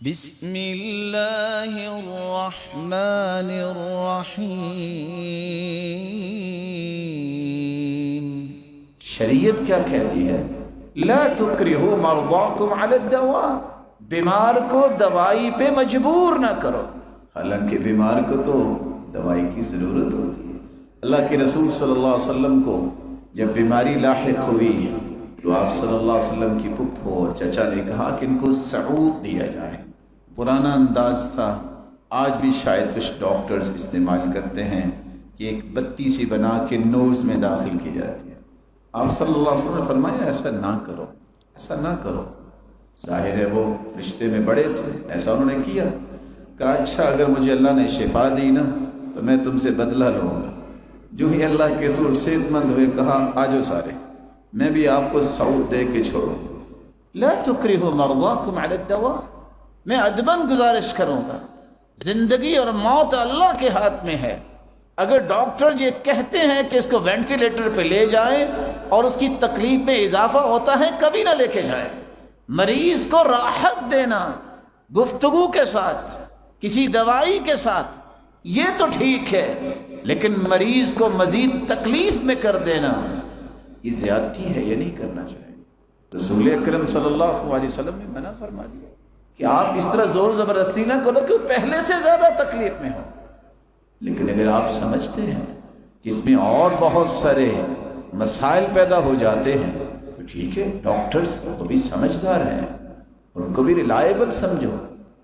بسم اللہ الرحمن الرحیم۔ شریعت کیا کہتی ہے؟ لا تکرہوا مرضاکم علی الدواء، بیمار کو دوائی پہ مجبور نہ کرو، حالانکہ بیمار کو تو دوائی کی ضرورت ہوتی ہے۔ اللہ کے رسول صلی اللہ علیہ وسلم کو جب بیماری لاحق ہوئی تو آپ صلی اللہ علیہ وسلم کی پھپھو اور چچا نے کہا کہ ان کو سعود دیا جائے۔ پرانا انداز تھا، آج بھی شاید کچھ ڈاکٹرز استعمال کرتے ہیں کہ ایک بتی سی بنا کے نوز میں داخل کی جاتی ہے۔ آپ صلی اللہ علیہ وسلم نے فرمایا ایسا نہ کرو، ایسا نہ کرو۔ ظاہر ہے وہ رشتے میں بڑے تھے، ایسا انہوں نے کیا۔ کہا اچھا اگر مجھے اللہ نے شفا دی نا تو میں تم سے بدلہ لوں گا۔ جو ہی اللہ کے رسول صحت مند ہوئے کہا آجو سارے، میں بھی آپ کو سعود دے کے چھوڑوں۔ لا تکرہوا مرضاکم علی الدواء، میں ادباً گزارش کروں گا، زندگی اور موت اللہ کے ہاتھ میں ہے۔ اگر ڈاکٹر یہ کہتے ہیں کہ اس کو وینٹیلیٹر پہ لے جائیں اور اس کی تکلیف میں اضافہ ہوتا ہے، کبھی نہ لے کے جائیں۔ مریض کو راحت دینا گفتگو کے ساتھ، کسی دوائی کے ساتھ، یہ تو ٹھیک ہے، لیکن مریض کو مزید تکلیف میں کر دینا یہ زیادتی ہے، یہ نہیں کرنا چاہیے۔ رسول اکرم صلی اللہ علیہ وسلم نے منع فرما دیا کہ آپ اس طرح زور زبردستی نہ کرو کہ وہ پہلے سے زیادہ تکلیف میں ہو۔ لیکن اگر آپ سمجھتے ہیں کہ اس میں اور بہت سارے مسائل پیدا ہو جاتے ہیں تو ٹھیک ہے، ڈاکٹرز وہ بھی سمجھدار ہیں، ان کو بھی ریلائبل سمجھو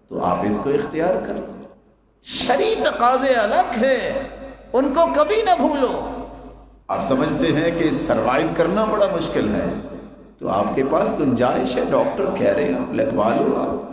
تو آپ اس کو اختیار کر لو۔ شرعی تقاضے الگ ہیں، ان کو کبھی نہ بھولو۔ آپ سمجھتے ہیں کہ سروائیو کرنا بڑا مشکل ہے تو آپ کے پاس گنجائش ہے، ڈاکٹر کہہ رہے ہیں آپ لگوا لو، آپ